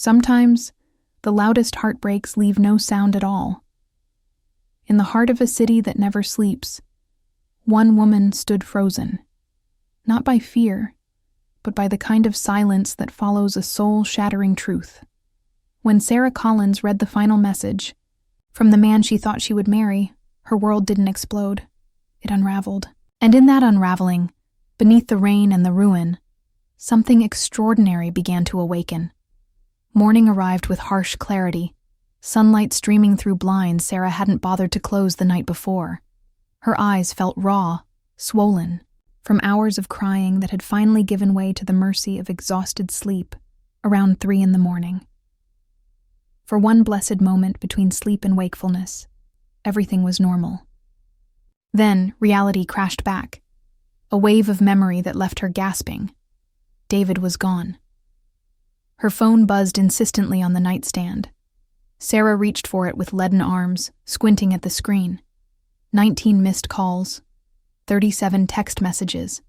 Sometimes, the loudest heartbreaks leave no sound at all. In the heart of a city that never sleeps, one woman stood frozen, not by fear, but by the kind of silence that follows a soul-shattering truth. When Sarah Collins read the final message, from the man she thought she would marry, her world didn't explode. It unraveled. And in that unraveling, beneath the rain and the ruin, something extraordinary began to awaken. Morning arrived with harsh clarity, sunlight streaming through blinds Sarah hadn't bothered to close the night before. Her eyes felt raw, swollen, from hours of crying that had finally given way to the mercy of exhausted sleep around 3 a.m. For one blessed moment between sleep and wakefulness, everything was normal. Then reality crashed back, a wave of memory that left her gasping. David was gone. Her phone buzzed insistently on the nightstand. Sarah reached for it with leaden arms, squinting at the screen. 19 missed calls, 37 text messages.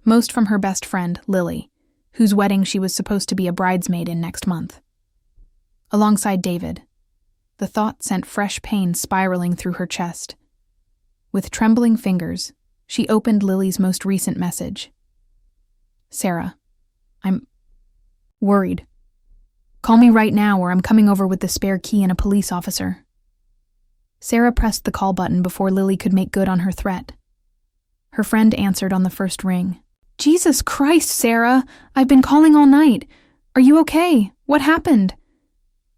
Most from her best friend, Lily, whose wedding she was supposed to be a bridesmaid in next month. Alongside David, the thought sent fresh pain spiraling through her chest. With trembling fingers, she opened Lily's most recent message. Sarah, I'm worried. Call me right now or I'm coming over with the spare key and a police officer. Sarah pressed the call button before Lily could make good on her threat. Her friend answered on the first ring. Jesus Christ, Sarah! I've been calling all night. Are you okay? What happened?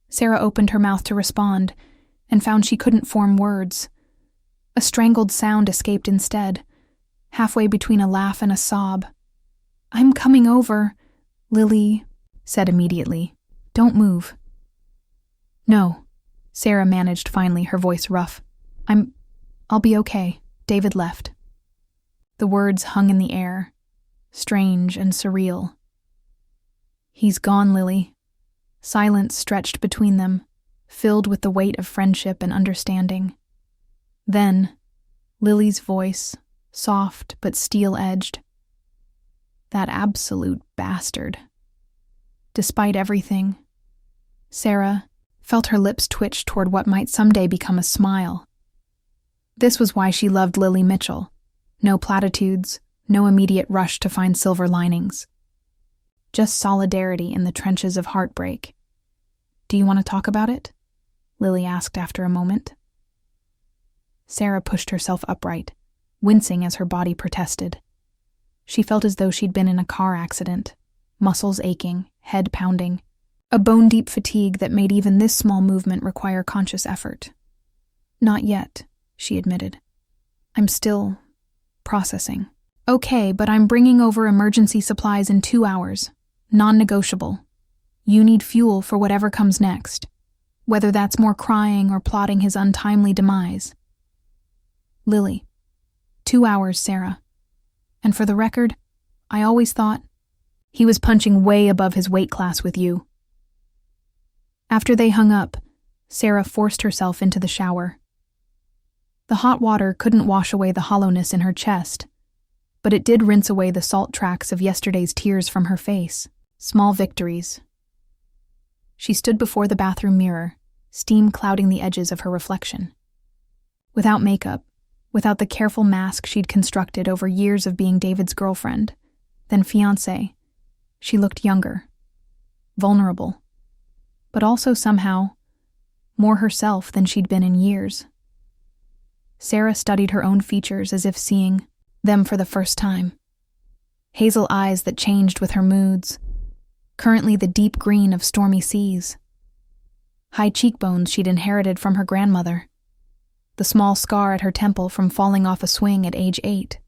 Sarah opened her mouth to respond and found she couldn't form words. A strangled sound escaped instead, halfway between a laugh and a sob. I'm coming over, Lily said immediately. Don't move. No, Sarah managed finally, her voice rough. I'll be okay. David left. The words hung in the air, strange and surreal. He's gone, Lily. Silence stretched between them, filled with the weight of friendship and understanding. Then, Lily's voice, soft but steel-edged. That absolute bastard. Despite everything, Sarah felt her lips twitch toward what might someday become a smile. This was why she loved Lily Mitchell. No platitudes, no immediate rush to find silver linings. Just solidarity in the trenches of heartbreak. Do you want to talk about it? Lily asked after a moment. Sarah pushed herself upright, wincing as her body protested. She felt as though she'd been in a car accident, muscles aching, head pounding, a bone-deep fatigue that made even this small movement require conscious effort. Not yet, she admitted. I'm still processing. Okay, but I'm bringing over emergency supplies in 2 hours. Non-negotiable. You need fuel for whatever comes next, whether that's more crying or plotting his untimely demise. Lily. 2 hours, Sarah. And for the record, I always thought he was punching way above his weight class with you. After they hung up, Sarah forced herself into the shower. The hot water couldn't wash away the hollowness in her chest, but it did rinse away the salt tracks of yesterday's tears from her face. Small victories. She stood before the bathroom mirror, steam clouding the edges of her reflection. Without makeup, without the careful mask she'd constructed over years of being David's girlfriend, then fiancé, she looked younger, vulnerable, but also somehow more herself than she'd been in years. Sarah studied her own features as if seeing them for the first time. Hazel eyes that changed with her moods, currently the deep green of stormy seas. High cheekbones she'd inherited from her grandmother. The small scar at her temple from falling off a swing at age 8.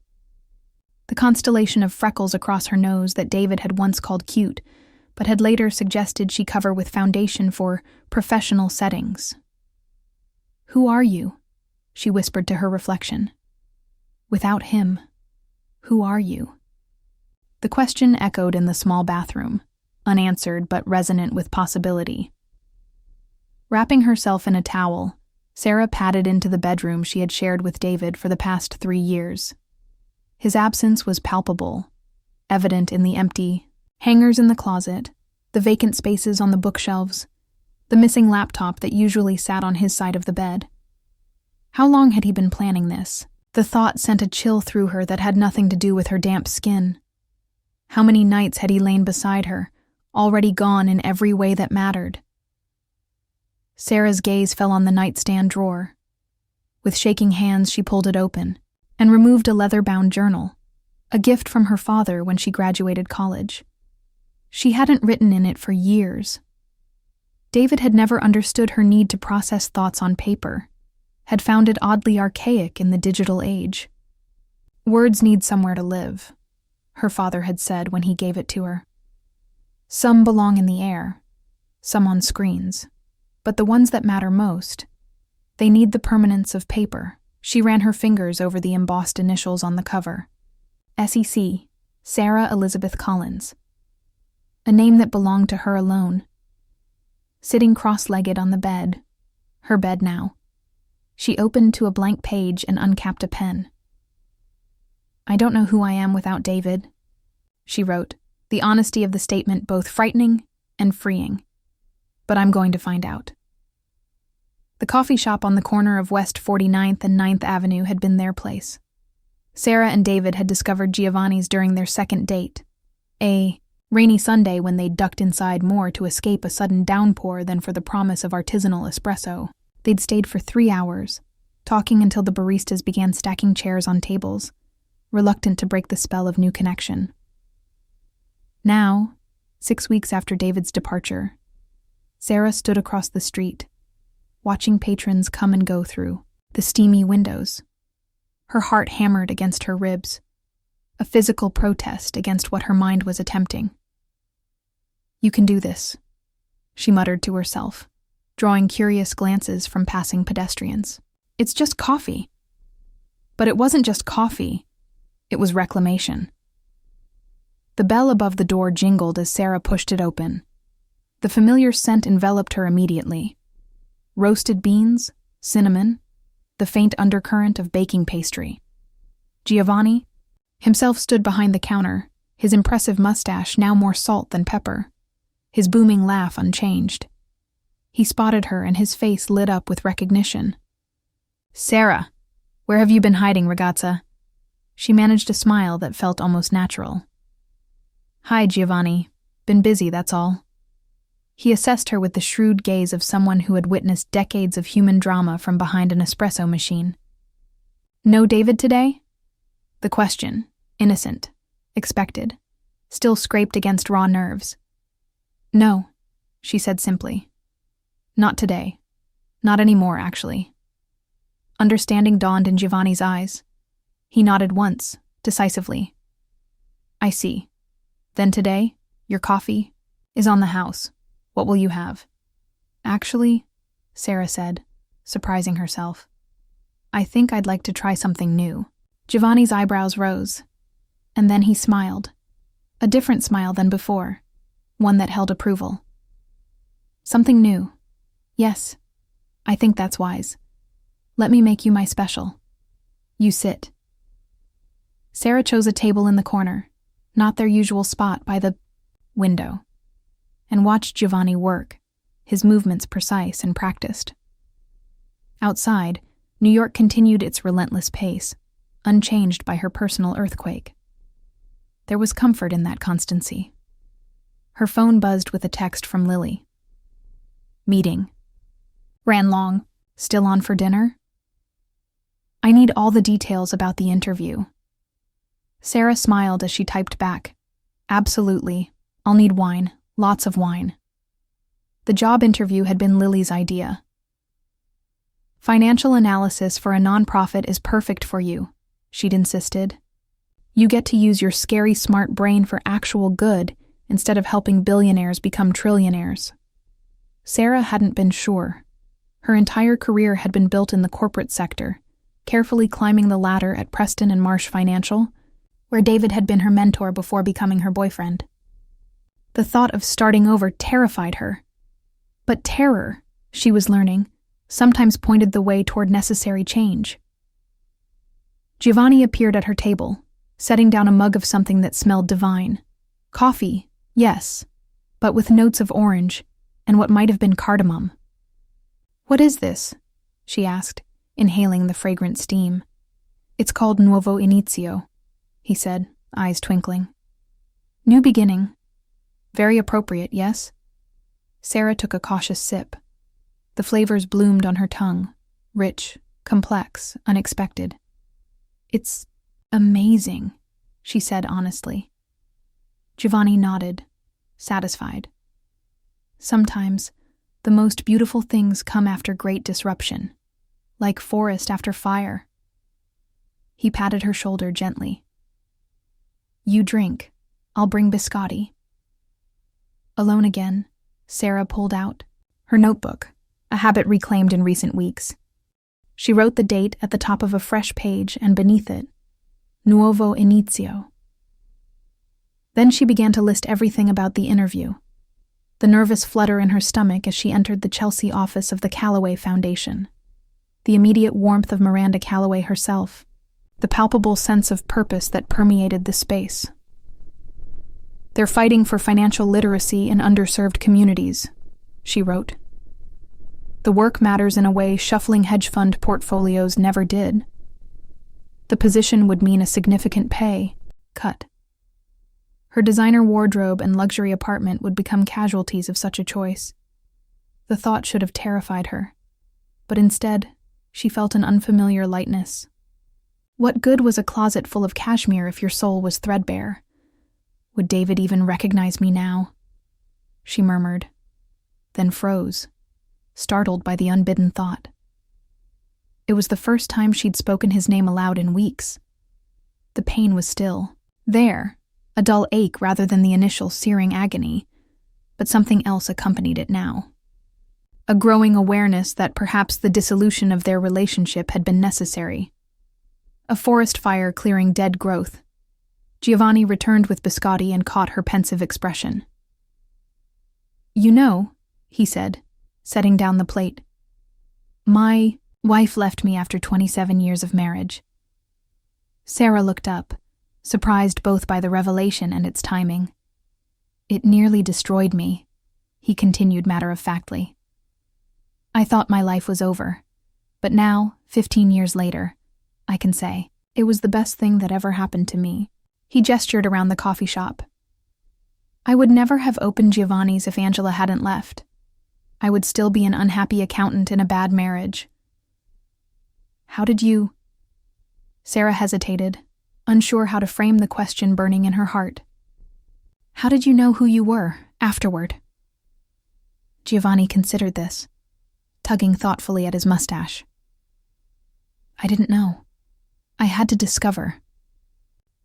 The constellation of freckles across her nose that David had once called cute, but had later suggested she cover with foundation for professional settings. Who are you? She whispered to her reflection. Without him, who are you? The question echoed in the small bathroom, unanswered but resonant with possibility. Wrapping herself in a towel, Sarah padded into the bedroom she had shared with David for the past 3 years. His absence was palpable, evident in the empty hangers in the closet, the vacant spaces on the bookshelves, the missing laptop that usually sat on his side of the bed. How long had he been planning this? The thought sent a chill through her that had nothing to do with her damp skin. How many nights had he lain beside her, already gone in every way that mattered? Sarah's gaze fell on the nightstand drawer. With shaking hands, she pulled it open and removed a leather-bound journal, a gift from her father when she graduated college. She hadn't written in it for years. David had never understood her need to process thoughts on paper, had found it oddly archaic in the digital age. Words need somewhere to live, her father had said when he gave it to her. Some belong in the air, some on screens, but the ones that matter most, they need the permanence of paper. She ran her fingers over the embossed initials on the cover. SEC, Sarah Elizabeth Collins. A name that belonged to her alone. Sitting cross-legged on the bed, her bed now, she opened to a blank page and uncapped a pen. I don't know who I am without David, she wrote, the honesty of the statement both frightening and freeing. But I'm going to find out. The coffee shop on the corner of West 49th and 9th Avenue had been their place. Sarah and David had discovered Giovanni's during their second date, a rainy Sunday when they ducked inside more to escape a sudden downpour than for the promise of artisanal espresso. They'd stayed for 3 hours, talking until the baristas began stacking chairs on tables, reluctant to break the spell of new connection. Now, 6 weeks after David's departure, Sarah stood across the street, watching patrons come and go through the steamy windows. Her heart hammered against her ribs, a physical protest against what her mind was attempting. You can do this, she muttered to herself, drawing curious glances from passing pedestrians. It's just coffee. But it wasn't just coffee, it was reclamation. The bell above the door jingled as Sarah pushed it open. The familiar scent enveloped her immediately. Roasted beans, cinnamon, the faint undercurrent of baking pastry. Giovanni himself stood behind the counter, his impressive mustache now more salt than pepper, his booming laugh unchanged. He spotted her and his face lit up with recognition. Sarah, where have you been hiding, ragazza? She managed a smile that felt almost natural. Hi, Giovanni. Been busy, that's all. He assessed her with the shrewd gaze of someone who had witnessed decades of human drama from behind an espresso machine. No David today? The question, innocent, expected, still scraped against raw nerves. No, she said simply. Not today. Not anymore, actually. Understanding dawned in Giovanni's eyes. He nodded once, decisively. I see. Then today, your coffee is on the house. What will you have? Actually, Sarah said, surprising herself, I think I'd like to try something new. Giovanni's eyebrows rose, and then he smiled. A different smile than before, one that held approval. Something new. Yes, I think that's wise. Let me make you my special. You sit. Sarah chose a table in the corner, not their usual spot by the window, and watched Giovanni work, his movements precise and practiced. Outside, New York continued its relentless pace, unchanged by her personal earthquake. There was comfort in that constancy. Her phone buzzed with a text from Lily. Meeting. Ran long. Still on for dinner? I need all the details about the interview. Sarah smiled as she typed back. Absolutely. I'll need wine. Lots of wine. The job interview had been Lily's idea. Financial analysis for a nonprofit is perfect for you, she'd insisted. You get to use your scary smart brain for actual good instead of helping billionaires become trillionaires. Sarah hadn't been sure. Her entire career had been built in the corporate sector, carefully climbing the ladder at Preston and Marsh Financial, where David had been her mentor before becoming her boyfriend. The thought of starting over terrified her. But terror, she was learning, sometimes pointed the way toward necessary change. Giovanni appeared at her table, setting down a mug of something that smelled divine. Coffee, yes, but with notes of orange and what might have been cardamom. "What is this?" she asked, inhaling the fragrant steam. "It's called Nuovo Inizio," he said, eyes twinkling. "New beginning. Very appropriate, yes?" Sarah took a cautious sip. The flavors bloomed on her tongue, rich, complex, unexpected. "It's amazing," she said honestly. Giovanni nodded, satisfied. Sometimes, the most beautiful things come after great disruption, like forest after fire. He patted her shoulder gently. "You drink. I'll bring biscotti." Alone again, Sarah pulled out her notebook, a habit reclaimed in recent weeks. She wrote the date at the top of a fresh page and beneath it, Nuovo Inizio. Then she began to list everything about the interview, the nervous flutter in her stomach as she entered the Chelsea office of the Callaway Foundation, the immediate warmth of Miranda Callaway herself, the palpable sense of purpose that permeated the space. "They're fighting for financial literacy in underserved communities," she wrote. "The work matters in a way shuffling hedge fund portfolios never did. The position would mean a significant pay cut. Her designer wardrobe and luxury apartment would become casualties of such a choice. The thought should have terrified her, but instead, she felt an unfamiliar lightness. What good was a closet full of cashmere if your soul was threadbare? Would David even recognize me now? She murmured, then froze, startled by the unbidden thought. It was the first time she'd spoken his name aloud in weeks. The pain was still there, a dull ache rather than the initial searing agony, but something else accompanied it now. A growing awareness that perhaps the dissolution of their relationship had been necessary. A forest fire clearing dead growth. Giovanni returned with biscotti and caught her pensive expression. "You know," he said, setting down the plate, "my wife left me after 27 years of marriage." Sarah looked up, surprised both by the revelation and its timing. "It nearly destroyed me," he continued matter-of-factly. "I thought my life was over, but now, 15 years later, I can say, it was the best thing that ever happened to me." He gestured around the coffee shop. "I would never have opened Giovanni's if Angela hadn't left. I would still be an unhappy accountant in a bad marriage." "How did you—" Sarah hesitated, unsure how to frame the question burning in her heart. "How did you know who you were, afterward?" Giovanni considered this, tugging thoughtfully at his mustache. "I didn't know. I had to discover.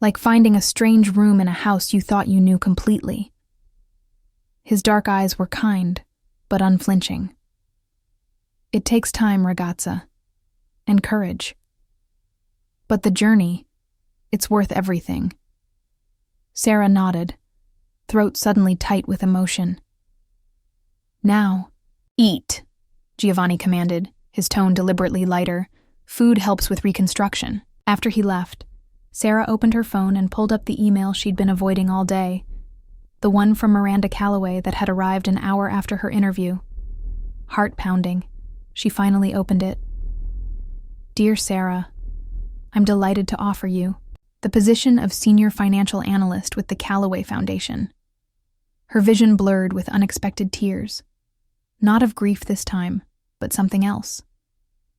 Like finding a strange room in a house you thought you knew completely." His dark eyes were kind, but unflinching. "It takes time, ragazza, and courage. But the journey, it's worth everything." Sarah nodded, throat suddenly tight with emotion. "Now, eat," Giovanni commanded, his tone deliberately lighter. "Food helps with reconstruction." After he left, Sarah opened her phone and pulled up the email she'd been avoiding all day, the one from Miranda Callaway that had arrived an hour after her interview. Heart pounding, she finally opened it. "Dear Sarah, I'm delighted to offer you the position of Senior Financial Analyst with the Callaway Foundation." Her vision blurred with unexpected tears. Not of grief this time, but something else.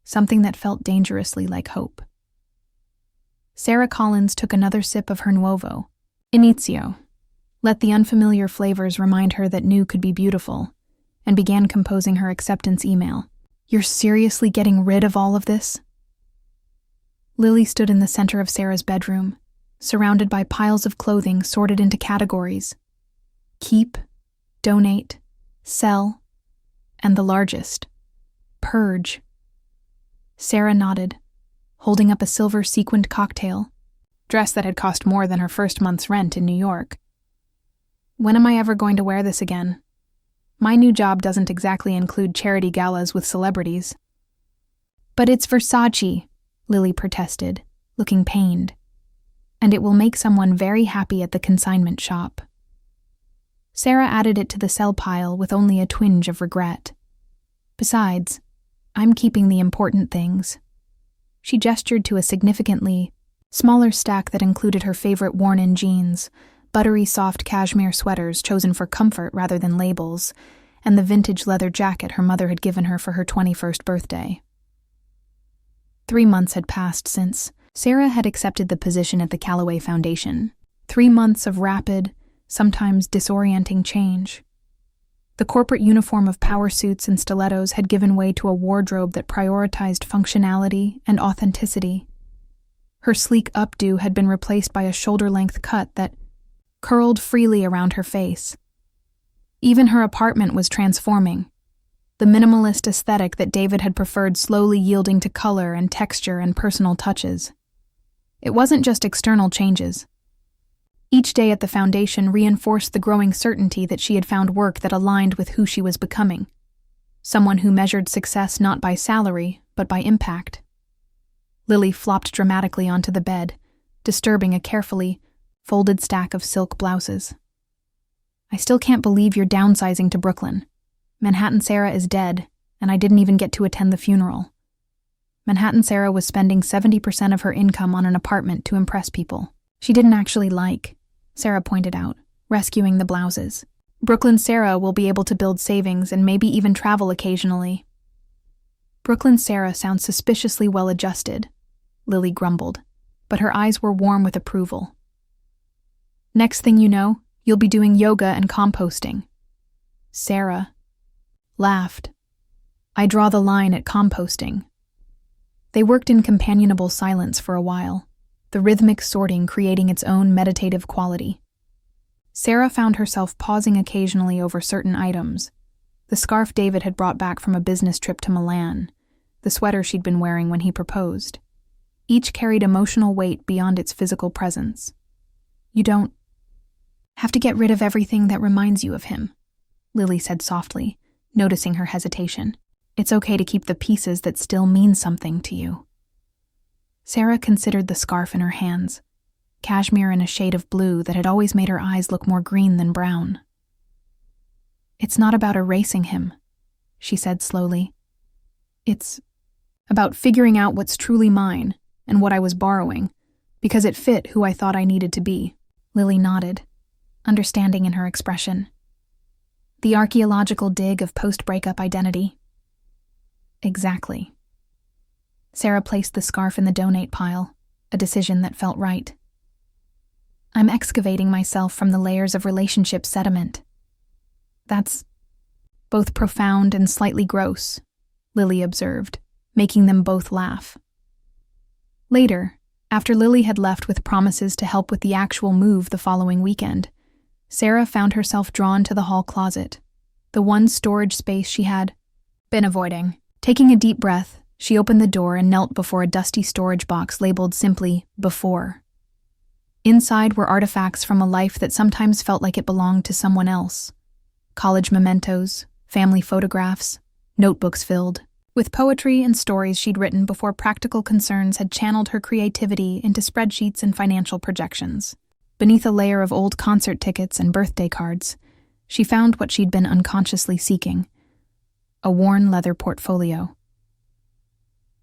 Something that felt dangerously like hope. Sarah Collins took another sip of her Nuovo Inizio, let the unfamiliar flavors remind her that new could be beautiful, and began composing her acceptance email. "You're seriously getting rid of all of this?" Lily stood in the center of Sarah's bedroom, surrounded by piles of clothing sorted into categories: keep, donate, sell, and the largest, purge. Sarah nodded, holding up a silver sequined cocktail, dress that had cost more than her first month's rent in New York. "When am I ever going to wear this again? My new job doesn't exactly include charity galas with celebrities." "But it's Versace," Lily protested, looking pained. "And it will make someone very happy at the consignment shop." Sarah added it to the sell pile with only a twinge of regret. Besides, I'm keeping the important things. She gestured to a significantly smaller stack that included her favorite worn-in jeans, buttery soft cashmere sweaters chosen for comfort rather than labels, and the vintage leather jacket her mother had given her for her 21st birthday. 3 months had passed since Sarah had accepted the position at the Callaway Foundation. 3 months of rapid, sometimes disorienting change. The corporate uniform of power suits and stilettos had given way to a wardrobe that prioritized functionality and authenticity. Her sleek updo had been replaced by a shoulder-length cut that curled freely around her face. Even her apartment was transforming, the minimalist aesthetic that David had preferred slowly yielding to color and texture and personal touches. It wasn't just external changes. Each day at the foundation reinforced the growing certainty that she had found work that aligned with who she was becoming, someone who measured success not by salary, but by impact. Lily flopped dramatically onto the bed, disturbing a carefully folded stack of silk blouses. I still can't believe you're downsizing to Brooklyn. Manhattan Sarah is dead, and I didn't even get to attend the funeral. Manhattan Sarah was spending 70% of her income on an apartment to impress people she didn't actually like, Sarah pointed out, rescuing the blouses. Brooklyn Sarah will be able to build savings and maybe even travel occasionally. Brooklyn Sarah sounds suspiciously well-adjusted, Lily grumbled, but her eyes were warm with approval. Next thing you know, you'll be doing yoga and composting. Sarah laughed. I draw the line at composting. They worked in companionable silence for a while, the rhythmic sorting creating its own meditative quality. Sarah found herself pausing occasionally over certain items. The scarf David had brought back from a business trip to Milan, the sweater she'd been wearing when he proposed. Each carried emotional weight beyond its physical presence. You don't have to get rid of everything that reminds you of him, Lily said softly, noticing her hesitation. It's okay to keep the pieces that still mean something to you. Sarah considered the scarf in her hands, cashmere in a shade of blue that had always made her eyes look more green than brown. It's not about erasing him, she said slowly. It's about figuring out what's truly mine and what I was borrowing, because it fit who I thought I needed to be. Lily nodded, understanding in her expression. The archaeological dig of post-breakup identity. Exactly. Sarah placed the scarf in the donate pile, a decision that felt right. I'm excavating myself from the layers of relationship sediment. That's both profound and slightly gross, Lily observed, making them both laugh. Later, after Lily had left with promises to help with the actual move the following weekend, Sarah found herself drawn to the hall closet, the one storage space she had been avoiding. Taking a deep breath, she opened the door and knelt before a dusty storage box labeled simply, Before. Inside were artifacts from a life that sometimes felt like it belonged to someone else. College mementos, family photographs, notebooks filled with poetry and stories she'd written before practical concerns had channeled her creativity into spreadsheets and financial projections. Beneath a layer of old concert tickets and birthday cards, she found what she'd been unconsciously seeking: a worn leather portfolio.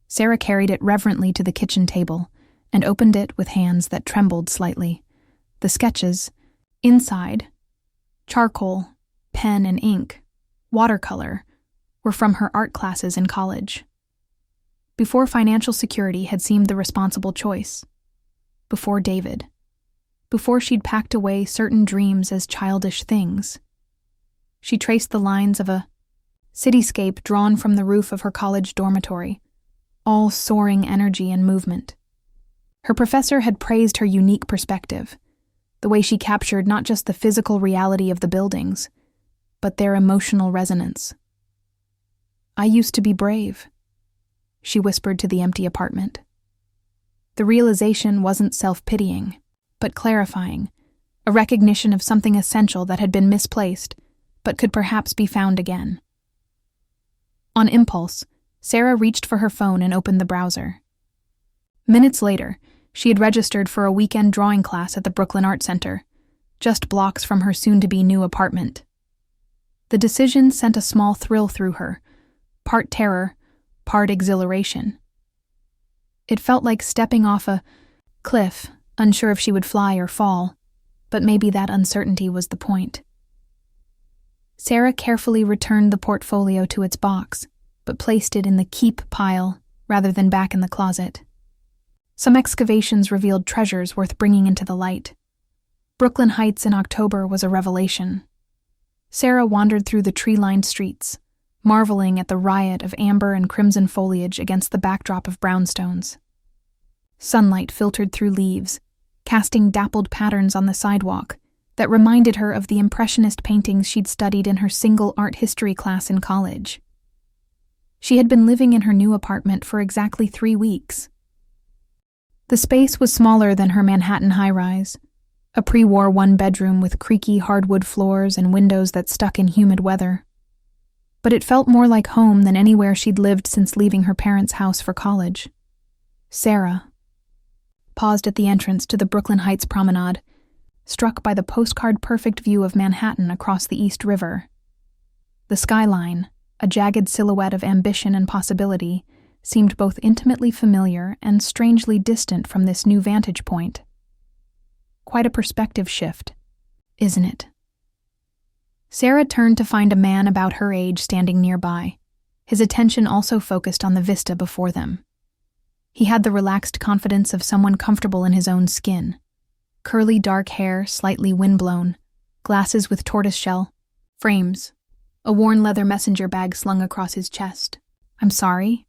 Sarah carried it reverently to the kitchen table and opened it with hands that trembled slightly. The sketches, inside, charcoal, pen and ink, watercolor, were from her art classes in college. Before financial security had seemed the responsible choice. Before David. Before she'd packed away certain dreams as childish things. She traced the lines of a cityscape drawn from the roof of her college dormitory, all soaring energy and movement. Her professor had praised her unique perspective, the way she captured not just the physical reality of the buildings, but their emotional resonance. I used to be brave, she whispered to the empty apartment. The realization wasn't self-pitying, but clarifying, a recognition of something essential that had been misplaced, but could perhaps be found again. On impulse, Sarah reached for her phone and opened the browser. Minutes later, she had registered for a weekend drawing class at the Brooklyn Art Center, just blocks from her soon-to-be new apartment. The decision sent a small thrill through her, part terror, part exhilaration. It felt like stepping off a cliff, unsure if she would fly or fall, but maybe that uncertainty was the point. Sarah carefully returned the portfolio to its box, but placed it in the keep pile rather than back in the closet. Some excavations revealed treasures worth bringing into the light. Brooklyn Heights in October was a revelation. Sarah wandered through the tree-lined streets, marveling at the riot of amber and crimson foliage against the backdrop of brownstones. Sunlight filtered through leaves, casting dappled patterns on the sidewalk that reminded her of the impressionist paintings she'd studied in her single art history class in college. She had been living in her new apartment for exactly 3 weeks. The space was smaller than her Manhattan high-rise, a pre-war one-bedroom with creaky hardwood floors and windows that stuck in humid weather. But it felt more like home than anywhere she'd lived since leaving her parents' house for college. Sarah paused at the entrance to the Brooklyn Heights promenade, struck by the postcard-perfect view of Manhattan across the East River. The skyline, a jagged silhouette of ambition and possibility, seemed both intimately familiar and strangely distant from this new vantage point. Quite a perspective shift, isn't it? Sarah turned to find a man about her age standing nearby, his attention also focused on the vista before them. He had the relaxed confidence of someone comfortable in his own skin. Curly dark hair, slightly windblown, glasses with tortoiseshell frames, a worn leather messenger bag slung across his chest. "I'm sorry,"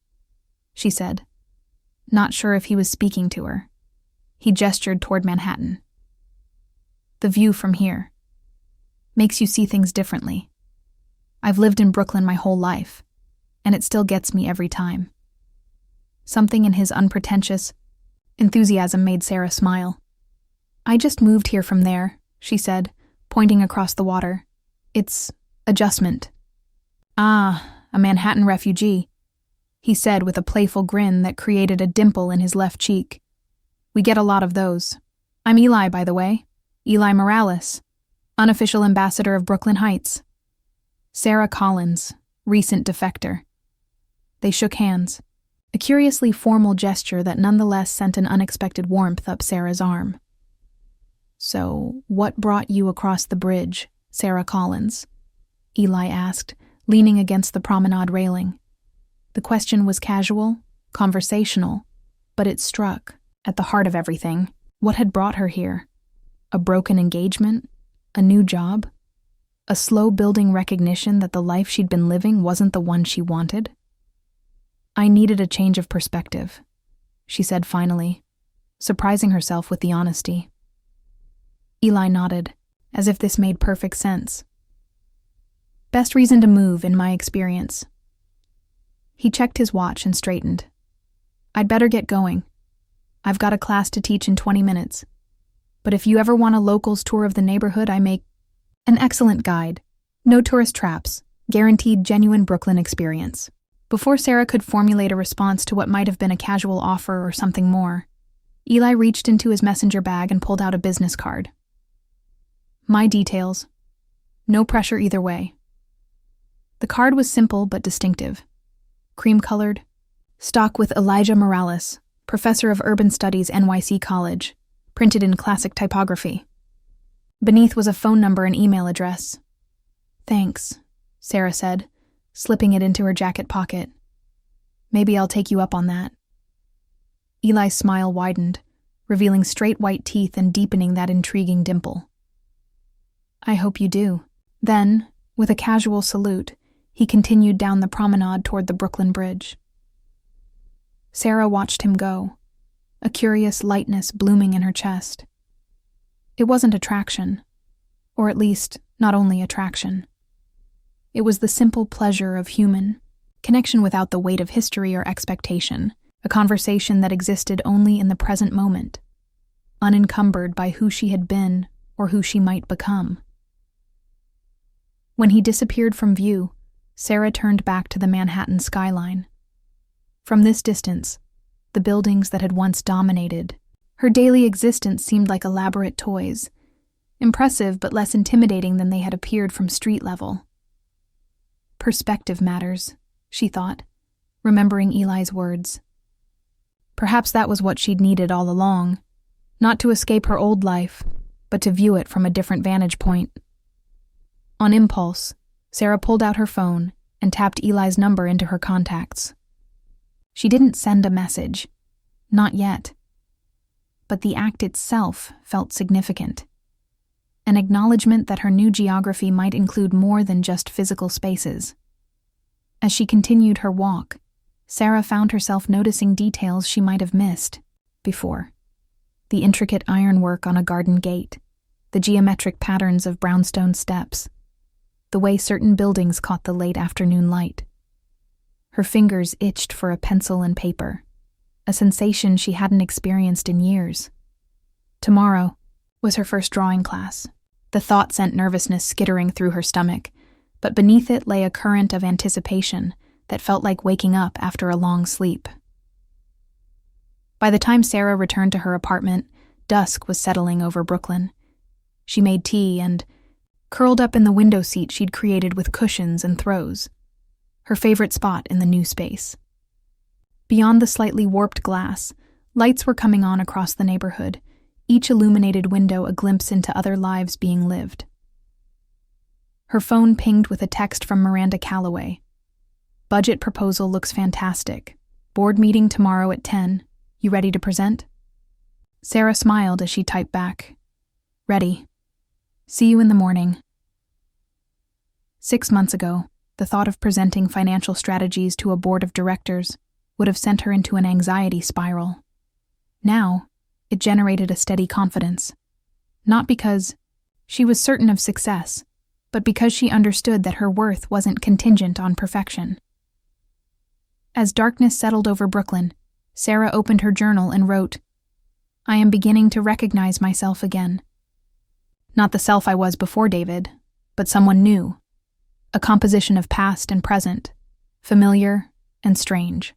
she said, not sure if he was speaking to her. He gestured toward Manhattan. "The view from here makes you see things differently. I've lived in Brooklyn my whole life, and it still gets me every time." Something in his unpretentious enthusiasm made Sarah smile. "I just moved here from there," she said, pointing across the water. "It's adjustment." "Ah, a Manhattan refugee," he said with a playful grin that created a dimple in his left cheek. "We get a lot of those. I'm Eli, by the way. Eli Morales, unofficial ambassador of Brooklyn Heights. Sarah Collins, recent defector." They shook hands, a curiously formal gesture that nonetheless sent an unexpected warmth up Sarah's arm. "So, what brought you across the bridge, Sarah Collins?" Eli asked, leaning against the promenade railing. The question was casual, conversational, but it struck, at the heart of everything, what had brought her here. A broken engagement? A new job? A slow-building recognition that the life she'd been living wasn't the one she wanted? "I needed a change of perspective," she said finally, surprising herself with the honesty. Eli nodded, as if this made perfect sense. "Best reason to move, in my experience." He checked his watch and straightened. "I'd better get going. I've got a class to teach in 20 minutes. But if you ever want a locals tour of the neighborhood, I make an excellent guide. No tourist traps, guaranteed genuine Brooklyn experience." Before Sarah could formulate a response to what might have been a casual offer or something more, Eli reached into his messenger bag and pulled out a business card. "My details. No pressure either way." The card was simple but distinctive. Cream-colored, stock with Elijah Morales, professor of urban studies, NYC College, printed in classic typography. Beneath was a phone number and email address. "Thanks," Sarah said, slipping it into her jacket pocket. "Maybe I'll take you up on that." Eli's smile widened, revealing straight white teeth and deepening that intriguing dimple. "I hope you do." Then, with a casual salute, he continued down the promenade toward the Brooklyn Bridge. Sarah watched him go, a curious lightness blooming in her chest. It wasn't attraction, or at least, not only attraction. It was the simple pleasure of human connection without the weight of history or expectation, a conversation that existed only in the present moment, unencumbered by who she had been or who she might become. When he disappeared from view, Sarah turned back to the Manhattan skyline. From this distance, the buildings that had once dominated her daily existence seemed like elaborate toys, impressive but less intimidating than they had appeared from street level. Perspective matters, she thought, remembering Eli's words. Perhaps that was what she'd needed all along, not to escape her old life, but to view it from a different vantage point. On impulse, Sarah pulled out her phone and tapped Eli's number into her contacts. She didn't send a message, not yet. But the act itself felt significant. An acknowledgement that her new geography might include more than just physical spaces. As she continued her walk, Sarah found herself noticing details she might have missed before. The intricate ironwork on a garden gate, the geometric patterns of brownstone steps, the way certain buildings caught the late afternoon light. Her fingers itched for a pencil and paper, a sensation she hadn't experienced in years. Tomorrow was her first drawing class. The thought sent nervousness skittering through her stomach, but beneath it lay a current of anticipation that felt like waking up after a long sleep. By the time Sarah returned to her apartment, dusk was settling over Brooklyn. She made tea and, curled up in the window seat she'd created with cushions and throws, her favorite spot in the new space. Beyond the slightly warped glass, lights were coming on across the neighborhood, each illuminated window a glimpse into other lives being lived. Her phone pinged with a text from Miranda Calloway. Budget proposal looks fantastic. Board meeting tomorrow at 10. You ready to present? Sarah smiled as she typed back. Ready. See you in the morning. 6 months ago, the thought of presenting financial strategies to a board of directors would have sent her into an anxiety spiral. Now, it generated a steady confidence. Not because she was certain of success, but because she understood that her worth wasn't contingent on perfection. As darkness settled over Brooklyn, Sarah opened her journal and wrote, I am beginning to recognize myself again. Not the self I was before David, but someone new. A composition of past and present, familiar and strange.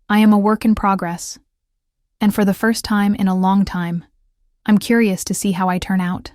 I am a work in progress, and for the first time in a long time, I'm curious to see how I turn out.